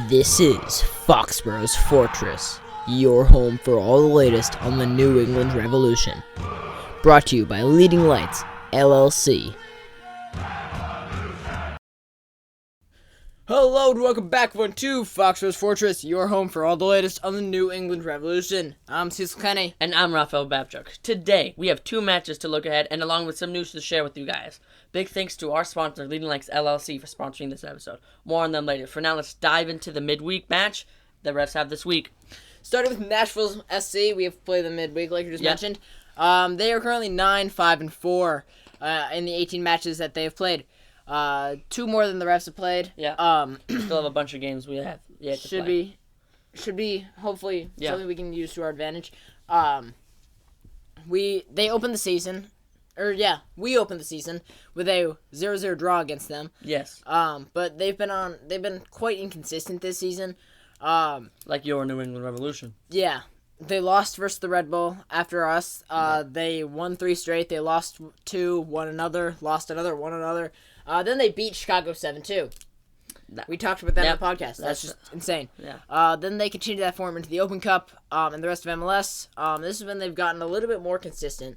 This is Foxboro's Fortress, your home for all the latest on the New England Revolution. Brought to you by Leading Lights, LLC. Hello and welcome back everyone to Foxboro's Fortress, your home for all the latest on the New England Revolution. I'm Cecil Kenny. And I'm Raphael Babchuk. Today, we have two matches to look ahead and along with some news to share with you guys. Big thanks to our sponsor, Leading Lights LLC, for sponsoring this episode. More on them later. For now, let's dive into the midweek match the Revs have this week. Starting with Nashville SC, we have played the midweek, like you just mentioned. They are currently 9-5-4 in the 18 matches that they have played. Two more than the Revs have played. Yeah. Still have a bunch of games we have yet to play. Should be hopefully something we can use to our advantage. We opened the season with a 0-0 draw against them. Yes. But they've been quite inconsistent this season. Like your New England Revolution. Yeah. They lost versus the Red Bull after us. They won 3 straight. They lost 2, won another, lost another, won another. Then they beat Chicago 7-2. We talked about that on the podcast. That's just insane. Yeah. Then they continued that form into the Open Cup and the rest of MLS. This is when they've gotten a little bit more consistent.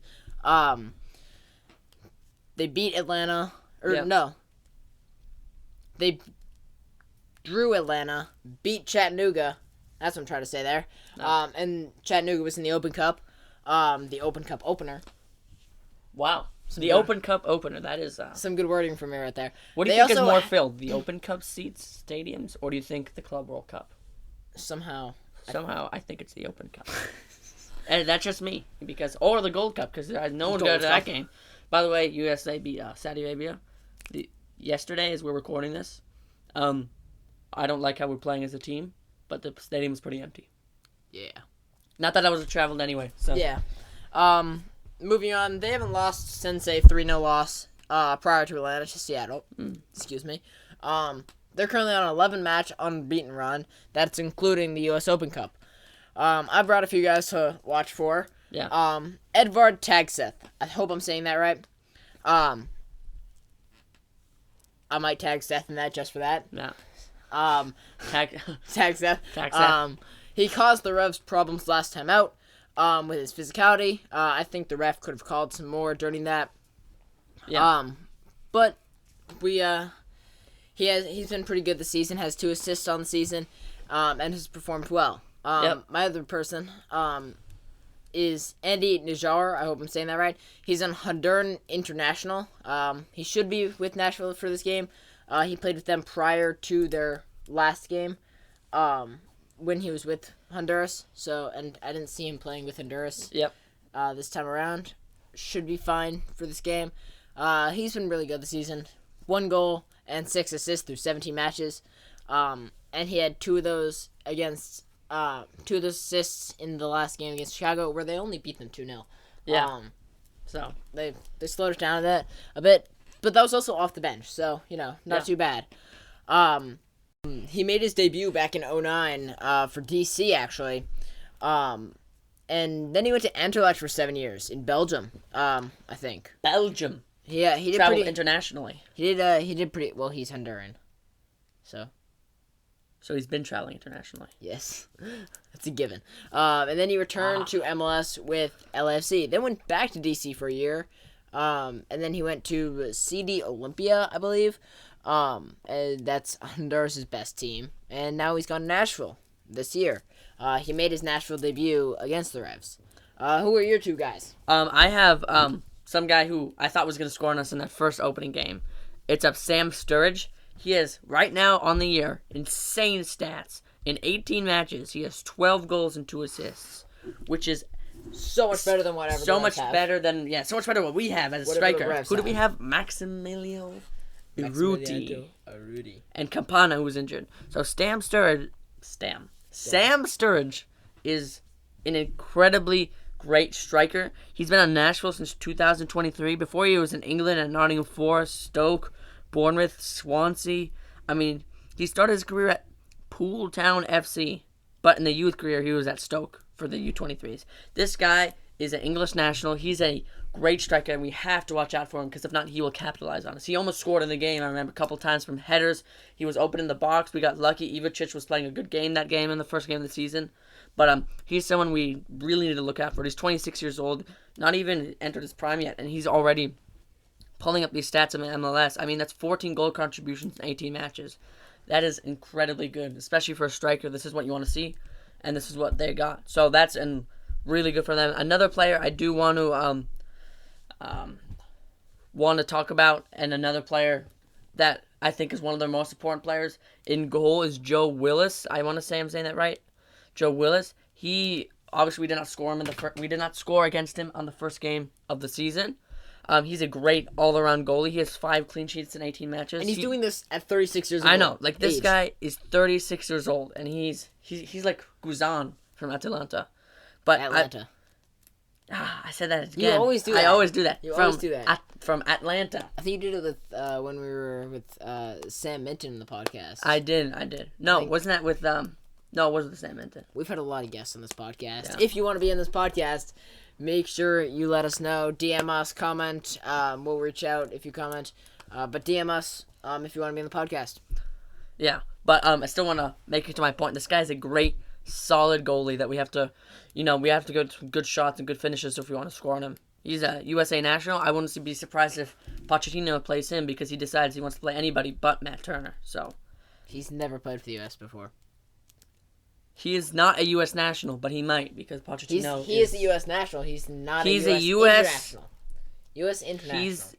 They beat Atlanta. They drew Atlanta, beat Chattanooga. That's what I'm trying to say there. No. And Chattanooga was in the Open Cup. The Open Cup opener. Wow. The Open Cup opener. That is some good wording from me right there. What do you think is more filled, the Open Cup seats, stadiums, or do you think the Club World Cup? Somehow, I think it's the Open Cup. And that's just me, or the Gold Cup, because no one got to that game. By the way, USA beat Saudi Arabia yesterday as we're recording this. I don't like how we're playing as a team, but the stadium is pretty empty. Yeah. Not that I was traveled anyway. So. Yeah. Moving on, they haven't lost since a 3-0 loss prior to Atlanta to Seattle. Excuse me. They're currently on an 11-match unbeaten run. That's including the U.S. Open Cup. I brought a few guys to watch for. Yeah. Edvard Tagseth. I hope I'm saying that right. I might tag Seth in that just for that. No. Tag Seth. Tag Seth. He caused the Revs problems last time out. With his physicality, I think the ref could have called some more during that. Yeah. But he's been pretty good this season. Has 2 assists on the season, and has performed well. My other person, is Andy Najar. I hope I'm saying that right. He's an Honduran international. He should be with Nashville for this game. He played with them prior to their last game. When he was with Honduras, and I didn't see him playing with Honduras. Yep. This time around, should be fine for this game. He's been really good this season. 1 goal and 6 assists through 17 matches, and he had 2 of those assists in the last game against Chicago, where they only beat them 2-0. Yeah. So they slowed it down a bit, but that was also off the bench, so not too bad. He made his debut back in 2009 for DC, actually. And then he went to Anderlecht for 7 years in Belgium, I think. Belgium. Yeah, he did traveled internationally. He did pretty well. He's Honduran, so he's been traveling internationally. Yes, that's a given. And then he returned to MLS with LAFC. Then went back to DC for a year. And then he went to CD Olympia, I believe. And that's Honduras' best team. And now he's gone to Nashville this year. He made his Nashville debut against the Revs. Who are your 2 guys? I have some guy who I thought was going to score on us in that first opening game. It's Sam Sturridge. He is, right now on the year, insane stats. In 18 matches, he has 12 goals and 2 assists, which is so much better than whatever. So much better than what we have as a striker. Who do we have? Maximiliano Urruti. And Campana, who was injured. So Sam Sturridge is an incredibly great striker. He's been on Nashville since 2023. Before he was in England at Nottingham Forest, Stoke, Bournemouth, Swansea. I mean, he started his career at Poole Town FC, but in the youth career, he was at Stoke for the U23s. This guy is an English national. He's a great striker, and we have to watch out for him because if not, he will capitalize on us. He almost scored in the game. I remember a couple times from headers. He was open in the box. We got lucky. Ivicic was playing a good game that game in the first game of the season. But he's someone we really need to look out for. He's 26 years old, not even entered his prime yet, and he's already pulling up these stats in the MLS. I mean, that's 14 goal contributions in 18 matches. That is incredibly good, especially for a striker. This is what you want to see, and this is what they got. So that's really good for them. Another player I do want to talk about, and another player that I think is one of their most important players in goal is Joe Willis. I want to say I'm saying that right. Joe Willis. He obviously we did not score against him on the first game of the season. He's a great all-around goalie. He has 5 clean sheets in 18 matches. And he's doing this at 36 years old. I know. Like, this guy is 36 years old, and he's like Guzan from Atalanta. But Atlanta. I said that again. You always do that. I always do that. Always do that. From Atlanta. I think you did it with when we were with Sam Minton in the podcast. I did. No, wasn't that with No, it wasn't with Sam Minton. We've had a lot of guests on this podcast. Yeah. If you want to be in this podcast, make sure you let us know. DM us, comment. We'll reach out if you comment. But DM us if you want to be in the podcast. Yeah, but I still want to make it to my point. This guy's a great, solid goalie that we have to go to good shots and good finishes if we want to score on him. He's a USA national. I wouldn't be surprised if Pochettino plays him because he decides he wants to play anybody but Matt Turner. So he's never played for the U.S. before. He is not a U.S. national, but he might because Pochettino He is a U.S. national. He's not he's a U.S. international. U.S. international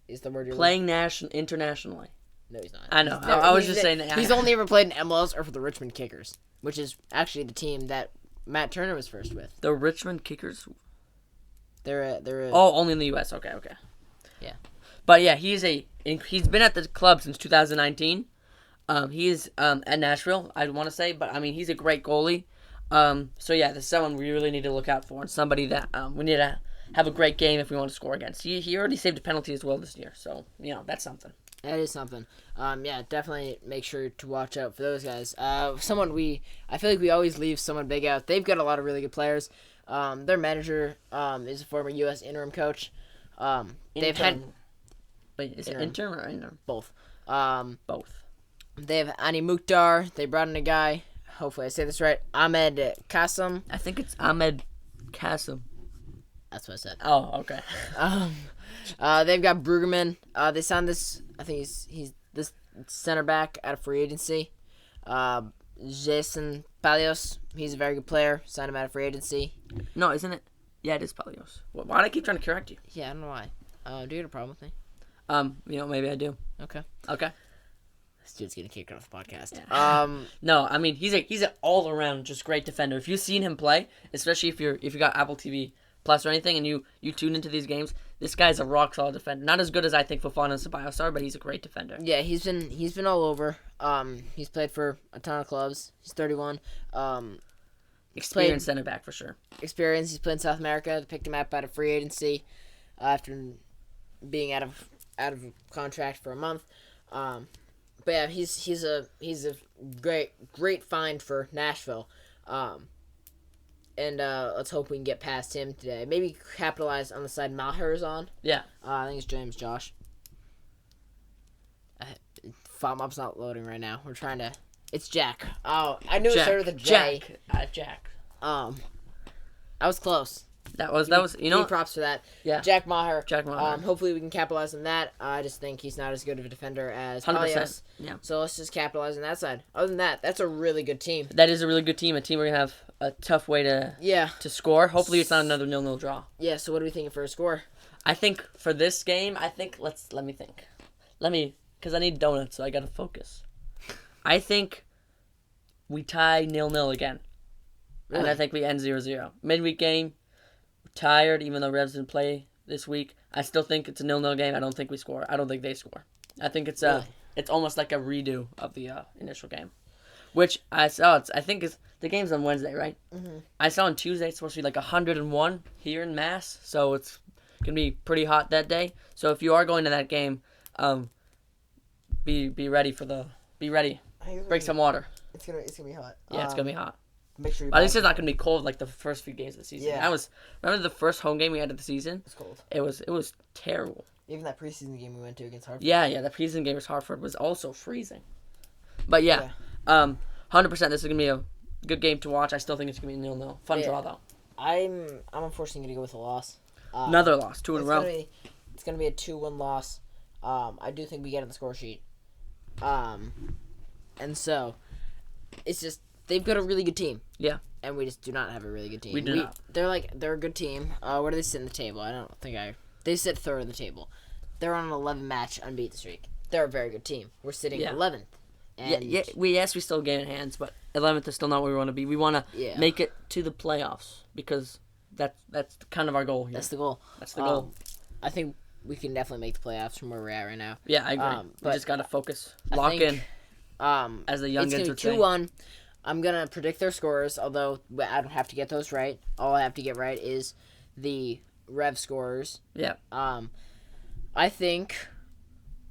is the word you're playing internationally. No, he's not. I know. I was just saying that. He's only ever played in MLS or for the Richmond Kickers, which is actually the team that Matt Turner was first with. The Richmond Kickers? They're only in the U.S. Okay. Yeah. But yeah, he's been at the club since 2019. He's at Nashville, I want to say, but I mean he's a great goalie. So yeah, this is someone we really need to look out for, and somebody that we need to have a great game if we want to score against. He already saved a penalty as well this year, so that's something. That is something. Yeah, definitely make sure to watch out for those guys. I feel like we always leave someone big out. They've got a lot of really good players. Their manager is a former U.S. interim coach. They've had. Wait, is it interim or interim? Both. Both. They have Ani Mukhtar. They brought in a guy. Hopefully I say this right. Ahmed Kassem. I think it's Ahmed Kassem. That's what I said. Oh, okay. They've got Brueggemann. They signed this. I think he's this center back out of free agency. Jason Palios. He's a very good player. Signed him out of free agency. No, isn't it? Yeah, it is Palios. Why do I keep trying to correct you? Yeah, I don't know why. Do you have a problem with me? Maybe I do. Okay. This dude's getting kicked off the podcast. Yeah. No, I mean he's an all around just great defender. If you've seen him play, especially if you got Apple TV Plus or anything, and you tune into these games, this guy's a rock solid defender. Not as good as I think Fofana and Ceballos are, but he's a great defender. Yeah, he's been all over. He's played for a ton of clubs. He's 31. Experienced center back for sure. Experience. He's played in South America. They picked him up out of free agency after being out of contract for a month. But yeah, he's a great find for Nashville. And let's hope we can get past him today. Maybe capitalize on the side Maher is on. Yeah. I think it's James Josh. FOMOP's not loading right now. We're trying to... It's Jack. Oh, I knew it started with a J. Jack. I was close. That was props for that. Yeah. Jack Maher. Hopefully we can capitalize on that. I just think he's not as good of a defender as 100%. Palios. Yeah. So let's just capitalize on that side. Other than that, that's a really good team. That is a really good team. A team we're gonna have a tough way to score. Hopefully it's not another 0-0 draw. Yeah. So what are we thinking for a score? I think for this game, let me think. Because I need donuts, so I gotta focus. I think we tie 0-0 again. Really? And I think we end 0-0. Midweek game. Tired, even though Revs didn't play this week. I still think it's a 0-0 game. I don't think we score. I don't think they score. I think it's it's almost like a redo of the initial game, which I saw. I think the game's on Wednesday, right? Mm-hmm. I saw on Tuesday it's supposed to be like 101 here in Mass, so it's gonna be pretty hot that day. So if you are going to that game, be ready. Bring some water. It's gonna be hot. Yeah, it's gonna be hot. Make sure you At least it's not going to be cold like the first few games of the season. Yeah. Remember the first home game we had of the season? It's cold. It was terrible. Even that preseason game we went to against Hartford. Yeah, the preseason game against Hartford was also freezing. But 100% this is going to be a good game to watch. I still think it's going to be 0-0. Fun draw, though. I'm unfortunately going to go with a loss. Another loss, 2 in a row. It's going to be a 2-1 loss. I do think we get on the score sheet. And so, it's just, they've got a really good team. Yeah. And we just do not have a really good team. We do not. They're a good team. Where do they sit in the table? They sit third in the table. They're on an 11-match unbeaten streak. They're a very good team. We're sitting 11th. And we still game in hands, but 11th is still not where we want to be. We want to make it to the playoffs because that's kind of our goal here. That's the goal. I think we can definitely make the playoffs from where we're at right now. Yeah, I agree. We just got to focus. Lock in. As the youngins would say. 2-1. I'm going to predict their scores, although I don't have to get those right. All I have to get right is the Revs scores. Yeah. I think,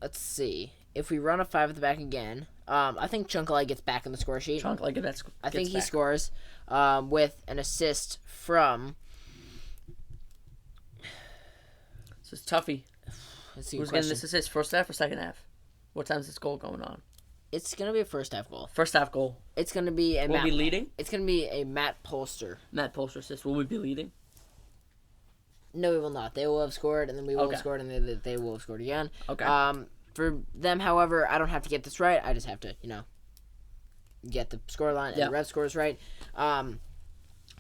let's see, if we run a 5 at the back again, I think Chunkalai gets back on the score sheet. I think he scores with an assist from... This is toughy. Let's see. Who's getting this assist? First half or second half? What time's this goal going on? It's going to be a first half goal. First half goal. It's going to be a Will we be leading? It's going to be a Matt Polster. Matt Polster assist. Will we be leading? No, we will not. They will have scored, and then we will have scored, and then they will have scored again. Okay. For them, however, I don't have to get this right. I just have to, get the scoreline and the Rev scores right.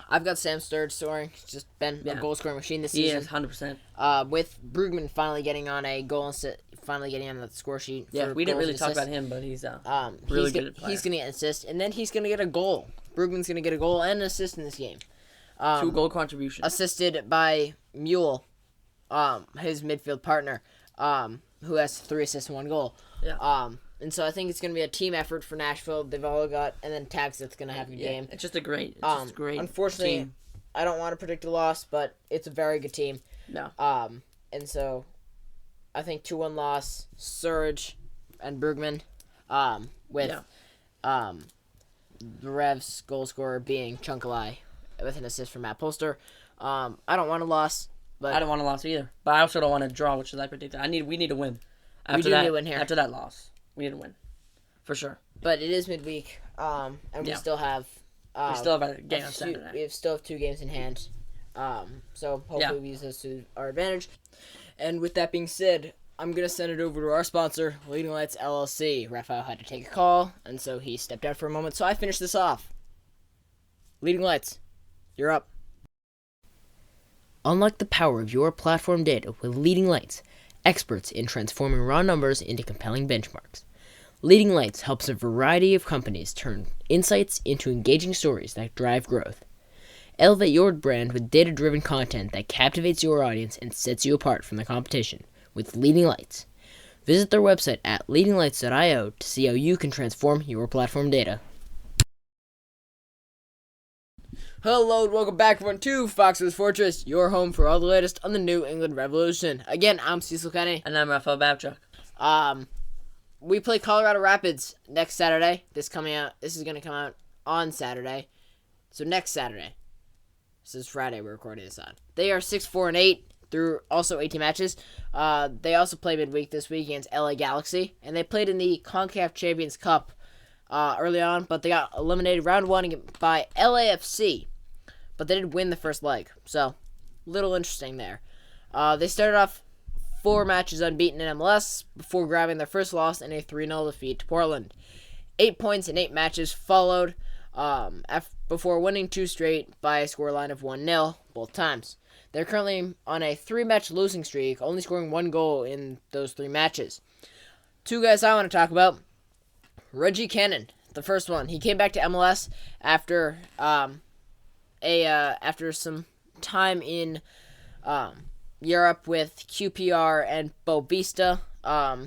I've got Sam Sturridge scoring. He's just been a goal-scoring machine this season. He is, 100%. With Brugman finally getting on a goal finally getting on the score sheet. Yeah, we didn't really talk about him, but he's really good at player. He's going to get an assist, and then he's going to get a goal. Brugman's going to get a goal and an assist in this game. 2 goal contributions. Assisted by Mule, his midfield partner, who has 3 assists and 1 goal. Yeah. And so I think it's going to be a team effort for Nashville. They've all got, and then Taxett's going to have a good game. It's just a great unfortunately, team. I don't want to predict a loss, but it's a very good team. No. And so I think 2-1 loss, Surge and Brugman, with the Revs goal scorer being Chunkalai with an assist from Matt Polster. I don't want a loss. But I don't want a loss either. But I also don't want to draw, which is I predicted. We need to win. We do need to win here. After that loss, we need to win. For sure. But it is midweek, and we still have... we still have a game on Saturday. We still have 2 games in hand. So hopefully we use those to our advantage. And with that being said, I'm going to send it over to our sponsor, Leading Lights LLC. Raphael had to take a call, and so he stepped out for a moment. So I finished this off. Leading Lights, you're up. Unlock the power of your platform data with Leading Lights, experts in transforming raw numbers into compelling benchmarks. Leading Lights helps a variety of companies turn insights into engaging stories that drive growth. Elevate your brand with data-driven content that captivates your audience and sets you apart from the competition with Leading Lights. Visit their website at leadinglights.io to see how you can transform your platform data. Hello and welcome back everyone to Fox's Fortress, your home for all the latest on the New England Revolution. Again, I'm Cecil Kenny. And I'm Raphael Babchuk. We play Colorado Rapids next Saturday. This is going to come out on Saturday. So next Saturday. This is Friday we're recording this on. They are 6-4-8 through also 18 matches. They also play midweek this week against LA Galaxy. And they played in the CONCACAF Champions Cup early on, but they got eliminated round 1 by LAFC. But they did win the first leg, so little interesting there. They started off 4 matches unbeaten in MLS before grabbing their first loss in a 3-0 defeat to Portland. 8 points in 8 matches followed before winning 2 straight by a scoreline of 1-0 both times. They're currently on a 3-match losing streak, only scoring 1 goal in those 3 matches. 2 guys I want to talk about. Reggie Cannon, the first one. He came back to MLS after after some time in Europe with QPR and Boavista.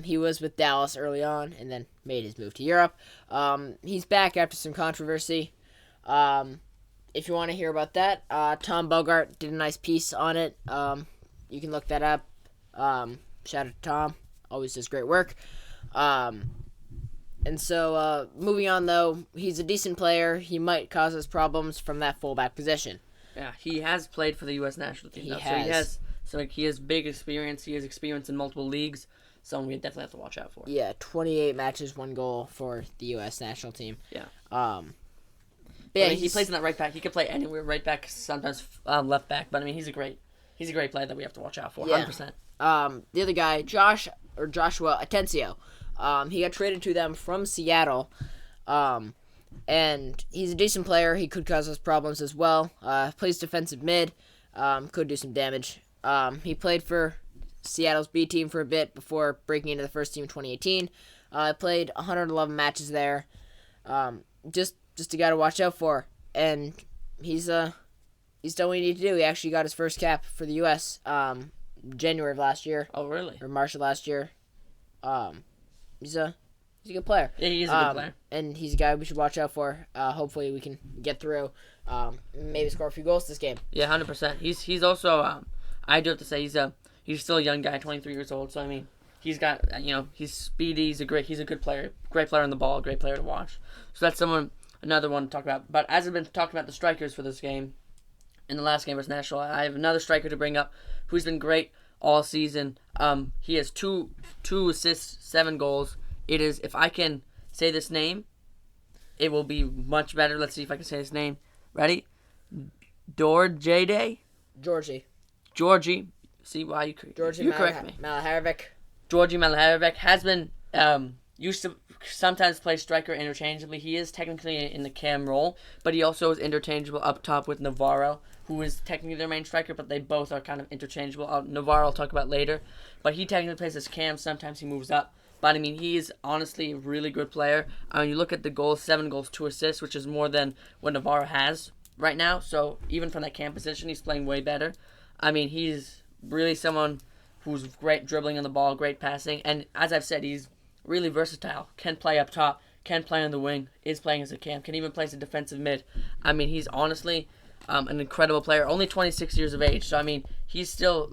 He was with Dallas early on and then made his move to Europe. He's back after some controversy. If you want to hear about that, Tom Bogart did a nice piece on it. You can look that up. Shout out to Tom. Always does great work. And so, moving on, though, he's a decent player. He might cause us problems from that fullback position. Yeah, he has played for the U.S. national team. He has big experience. He has experience in multiple leagues. Someone we definitely have to watch out for. Yeah, 28 matches, 1 goal for the U.S. national team. Yeah. Yeah, he plays in that right back. He could play anywhere, right back, sometimes left back. But I mean, he's a great player that we have to watch out for. 100%. The other guy, Joshua Atencio, he got traded to them from Seattle, and he's a decent player. He could cause us problems as well. Plays defensive mid, could do some damage. He played for Seattle's B team for a bit before breaking into the first team in 2018. Played 111 matches there. Just a guy to watch out for, and he's done what he needed to do. He actually got his first cap for the U.S. January of last year. Oh, really? Or March of last year. He's a good player. Yeah, he is a good player. And he's a guy we should watch out for. Hopefully we can get through. Maybe score a few goals this game. Yeah, 100%. He's also I do have to say he's still a young guy, 23 years old. So I mean, he's got he's speedy. He's a good player. Great player on the ball. Great player to watch. So that's another one to talk about. But as I've been talking about the strikers for this game, in the last game versus National, I have another striker to bring up who's been great all season. He has two assists, 7 goals. It is, if I can say this name, it will be much better. Let's see if I can say his name. Ready? Georgie. See why you correct me. Malaharevic. Georgie Malaharevic has been used to sometimes play striker interchangeably. He is technically in the cam role, but he also is interchangeable up top with Navarro, who is technically their main striker, but they both are kind of interchangeable. Navarro I'll talk about later, but he technically plays as cam. Sometimes he moves up. But, I mean, he is honestly a really good player. I mean, you look at the goals, 7 goals, 2 assists, which is more than what Navarro has right now. So, even from that cam position, he's playing way better. I mean, he's really someone who's great dribbling on the ball, great passing. And, as I've said, he's really versatile. Can play up top, can play on the wing, is playing as a cam, can even play as a defensive mid. I mean, he's honestly an incredible player. Only 26 years of age. So, I mean, he's still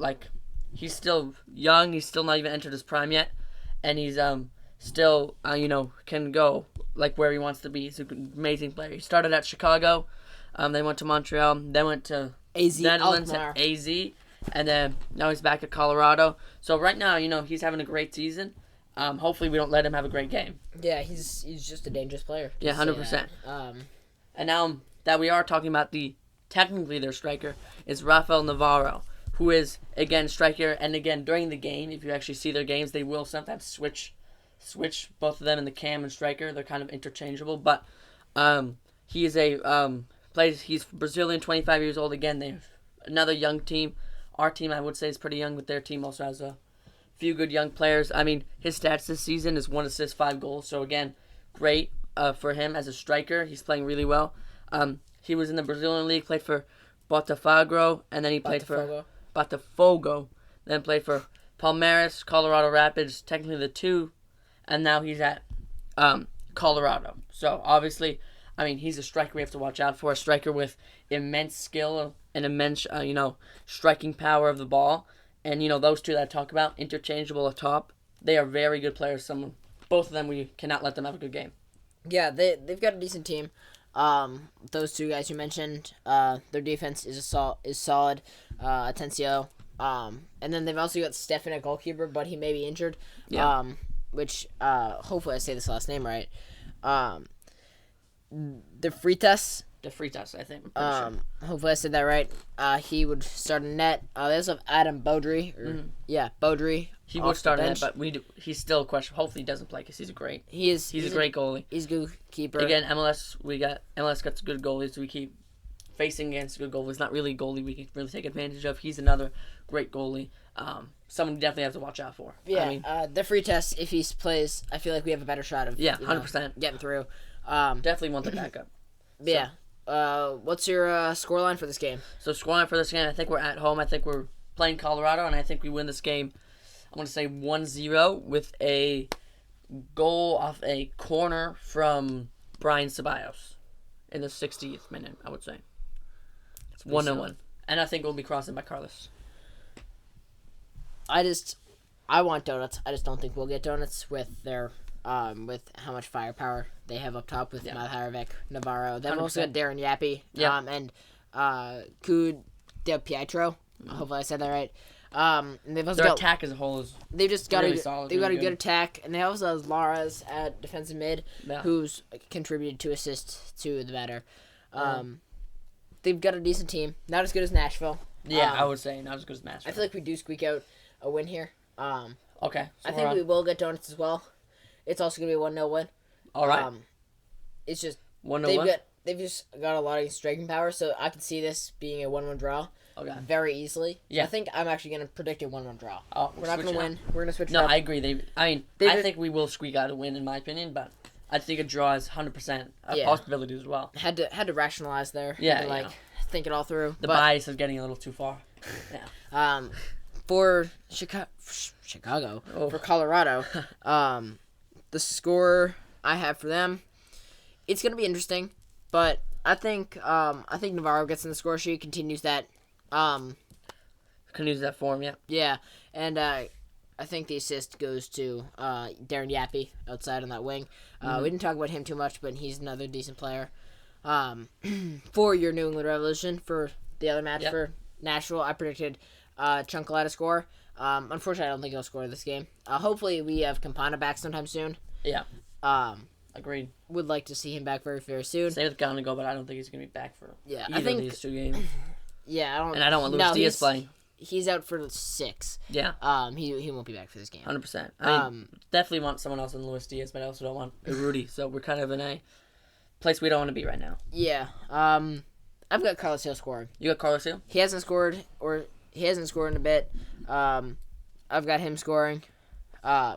young. He's still not even entered his prime yet. And he's still, can go where he wants to be. He's an amazing player. He started at Chicago. They went to Montreal. Then went to Netherlands at AZ. And then now he's back at Colorado. So right now, he's having a great season. Hopefully we don't let him have a great game. Yeah, he's just a dangerous player. Yeah, 100%. And now that we are talking about technically their striker, is Raphael Navarro, who is, again, striker. And again, during the game, if you actually see their games, they will sometimes switch both of them in the cam and striker. They're kind of interchangeable. But he is he's Brazilian, 25 years old. Again, they're another young team. Our team, I would say, is pretty young, but their team also has a few good young players. I mean, his stats this season is 1 assist, 5 goals. So, again, great for him as a striker. He's playing really well. He was in the Brazilian League, played for Botafogo, and then he played for Botafogo, then played for Palmeiras, Colorado Rapids, technically the 2, and now he's at Colorado. So, obviously, I mean, he's a striker we have to watch out for, a striker with immense skill and immense, striking power of the ball. And, those two that I talk about, interchangeable up top, they are very good players. Both of them, we cannot let them have a good game. Yeah, they've got a decent team. Those two guys you mentioned, their defense is solid. Atencio. And then they've also got Stefan at goalkeeper, but he may be injured. Yeah. Which hopefully I say this last name right. De Freitas, I think. Sure. Hopefully I said that right. He would start in net. They also have Adam Baudry. Baudry. He would start in net, but he's still a question. Hopefully he doesn't play because he's great. He's a great goalie. He's a good keeper. Again, MLS got good goalies. We keep facing against good goalies. Not really a goalie we can really take advantage of. He's another great goalie. Someone you definitely have to watch out for. Yeah, De Freitas, if he plays, I feel like we have a better shot of 100% getting through. Definitely want the backup. Yeah. What's your scoreline for this game? So scoreline for this game, I think we're at home. I think we're playing Colorado, and I think we win this game. I'm going to say 1-0 with a goal off a corner from Brian Ceballos in the 60th minute, I would say. It's 1-1. And I think we'll be crossing by Carlos. I want donuts. I just don't think we'll get donuts with their with how much firepower they have up top with Malharovic, Navarro. They've 100%. also got Darren Yappy and Kud Del Pietro. Hopefully I said that right. And they've also Their attack as a whole is they've just got really solid. They've got really a good attack, and they also have Laras at defensive mid, Yeah. who's contributed to assists to the better. They've got a decent team, not as good as Nashville. Yeah, I would say not as good as Nashville. I feel like we do squeak out a win here. Okay. So I think we will get donuts as well. It's also gonna be a 1-0 win. All right. It's just 1-1. they've just got a lot of striking power, so I can see this being a 1-1 draw. Okay. Very easily. Yeah. I think I'm actually gonna predict a 1-1 draw. Oh, we're not gonna win. We're gonna switch. No, it up. I agree. I think we will squeak out a win in my opinion, but I think a draw is 100% a possibility as well. Had to rationalize there. Yeah. Had to, think it all through. The bias is getting a little too far. Yeah. For Chicago, for Colorado, the score I have for them, it's gonna be interesting, but I think Navarro gets in the score sheet, continues that form, yeah. Yeah, and I think the assist goes to Darren Yappy outside on that wing. We didn't talk about him too much, but he's another decent player. For your New England Revolution, for the other match for Nashville, I predicted Chunkalata to score. Unfortunately, I don't think he'll score this game. Hopefully, we have Campana back sometime soon. Yeah. Agreed. Would like to see him back very, very soon. Same with Gallagher, but I don't think he's going to be back for I think of these two games. Yeah, I don't want Luis Diaz playing. He's out for 6. Yeah. He won't be back for this game. 100%. I definitely want someone else than Luis Diaz, but I also don't want Rudy. So we're kind of in a place we don't want to be right now. Yeah. I've got Carlos Hill scoring. You got Carlos Hill? He hasn't scored in a bit. I've got him scoring. I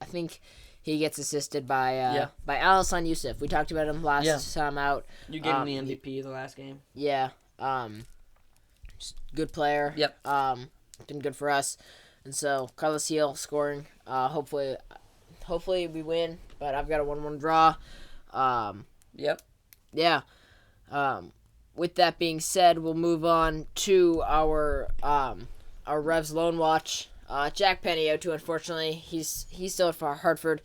think he gets assisted by Alisson Yusuf. We talked about him last time out. You gave him the MVP the last game. Yeah. Just good player. Yep. Been good for us. And so Carlos Hill scoring. Hopefully we win, but I've got a 1-1 draw. Yep. Yeah. With that being said, we'll move on to our Revs loan watch. Jack Penny out too, unfortunately. He's still at Hartford.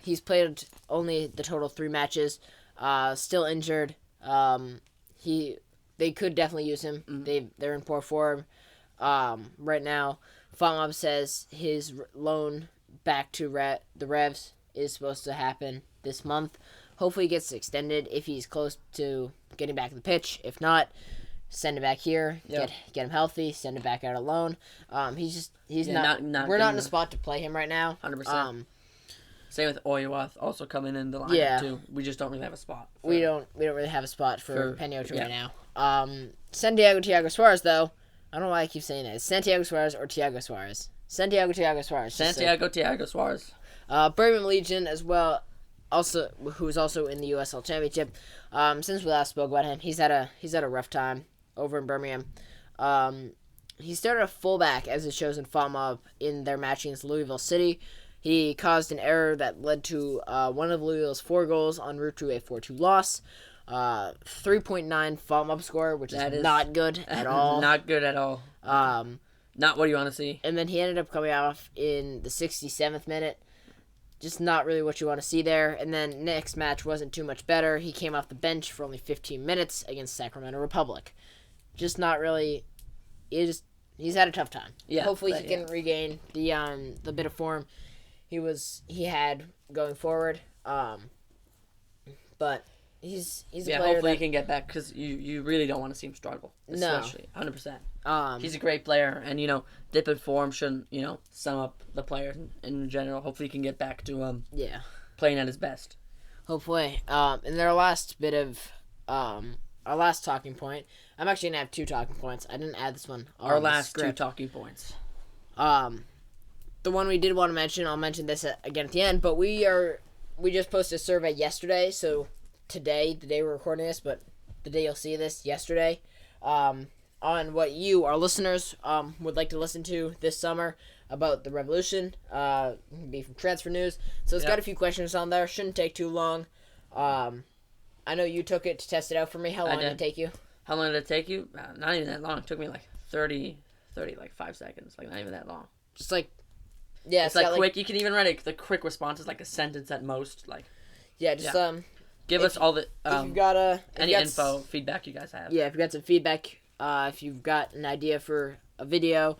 He's played only the total 3 matches. Still injured. They could definitely use him. Mm-hmm. They're in poor form right now. Fomob says his loan back to the Revs is supposed to happen this month. Hopefully he gets extended if he's close to getting back to the pitch. If not, send him back here. Yep. Get him healthy. Send him back out alone. He's not we're not in a spot to play him right now. 100%. Same with Oyuath also coming in the lineup too. We just don't really have a spot. We don't really have a spot for Penioto right now. Santiago Suarez though. I don't know why I keep saying that. It's Santiago Suarez or Thiago Suarez. Santiago Suarez. Birmingham Legion as well. Also, who's also in the USL Championship. Since we last spoke about him, he's had a rough time over in Birmingham. He started a fullback as it shows in FOMOB in their match against Louisville City. He caused an error that led to one of Louisville's 4 goals en route to a 4-2 loss. 3.9 FOMOB score, which is not good at all. Not good at all. Not what you want to see. And then he ended up coming off in the 67th minute. Just not really what you want to see there. And then next match wasn't too much better. He came off the bench for only 15 minutes against Sacramento Republic. Just not really. He's had a tough time. Yeah, hopefully he can regain the bit of form he had going forward. But he's a player hopefully he can get back because you really don't want to see him struggle. Especially 100%. He's a great player, and dip in form shouldn't sum up the player in general. Hopefully he can get back to playing at his best. Hopefully. And our last bit of our last talking point. I'm actually gonna have 2 talking points. I didn't add this one. Our last 2 talking points. The one we did want to mention, I'll mention this again at the end, but we just posted a survey yesterday, so today, the day we're recording this, but the day you'll see this, yesterday, on what you, our listeners, would like to listen to this summer about the Revolution. It can be from Transfer News. So it's got a few questions on there. Shouldn't take too long. I know you took it to test it out for me. How long did it take you? How long did it take you? Not even that long. It took me like 30 like 5 seconds. Like, not even that long. Just like Yeah, it's like quick. You can even write the quick response is like a sentence at most. Like, give us all the if you've got any info, feedback you guys have. Yeah, if you got some feedback, if you've got an idea for a video,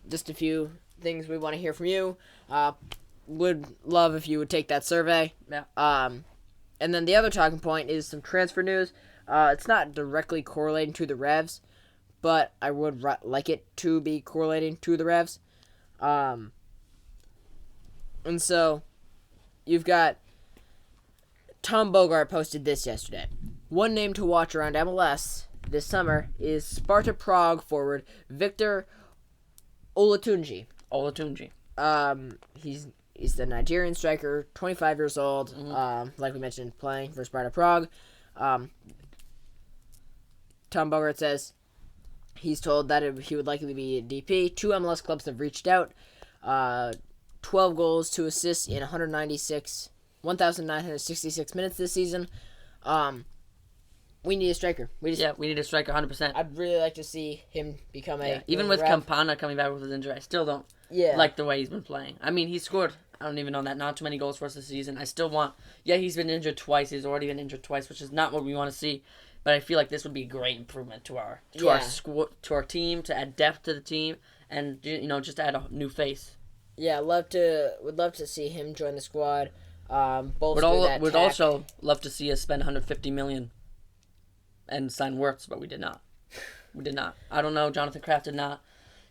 just a few things we want to hear from you. Would love if you would take that survey. Yeah. And then the other talking point is some transfer news. It's not directly correlating to the Revs, but I would like it to be correlating to the Revs. And so, you've got Tom Bogart posted this yesterday. One name to watch around MLS this summer is Sparta Prague forward Victor Olatunji. He's the Nigerian striker, 25 years old, like we mentioned, playing for Sparta Prague. Tom Bogart says he's told that he would likely be a DP. 2 MLS clubs have reached out. 12 goals, 2 assists in 1,966 minutes this season. We need a striker. We need a striker 100%. I'd really like to see him become even with Campana coming back with his injury, I still don't like the way he's been playing. I mean, he scored, I don't even know that, not too many goals for us this season. I still want, he's been injured twice. He's already been injured twice, which is not what we want to see. But I feel like this would be a great improvement to our team, to add depth to the team, and just to add a new face. Yeah, would love to see him join the squad. Would also love to see us spend $150 million and sign Wirtz, but we did not. I don't know. Jonathan Kraft did not.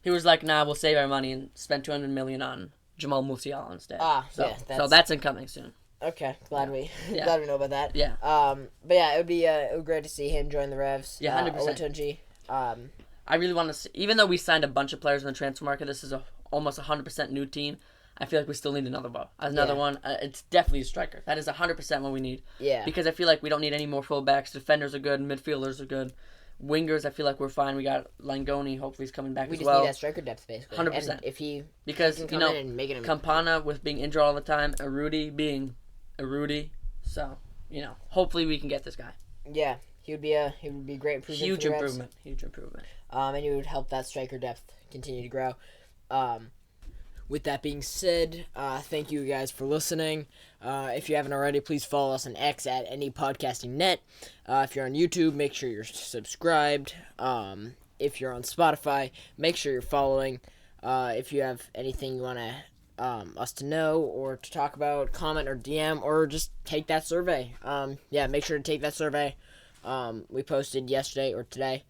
He was like, "Nah, we'll save our money and spend $200 million on Jamal Musiala instead." So that's incoming soon. Okay, glad we know about that. Yeah. But yeah, it would be great to see him join the Revs. Yeah, 100%. Olatunji. I really want to see, even though we signed a bunch of players in the transfer market, this is almost 100% new team. I feel like we still need another one. It's definitely a striker. That is 100% what we need. Yeah. Because I feel like we don't need any more fullbacks. Defenders are good. Midfielders are good. Wingers, I feel like we're fine. We got Langoni. Hopefully he's coming back as well. We just need that striker depth, basically. 100%. And if he because can come in and make it Campana with being injured all the time, Arudi being Arudi. So hopefully we can get this guy. Yeah, he would be a great improvement. Huge improvement. And it would help that striker depth continue to grow. With that being said, thank you guys for listening. If you haven't already, please follow us on X at AnyPodcastingNet. If you're on YouTube, make sure you're subscribed. If you're on Spotify, make sure you're following. If you have anything you want us to know or to talk about, comment or DM, or just take that survey. Make sure to take that survey. We posted yesterday or today.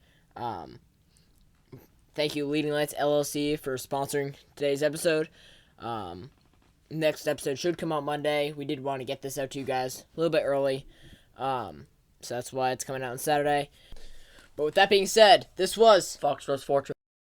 Thank you, Leading Lights LLC, for sponsoring today's episode. Next episode should come out Monday. We did want to get this out to you guys a little bit early. So that's why it's coming out on Saturday. But with that being said, this was Foxboro's Fortress.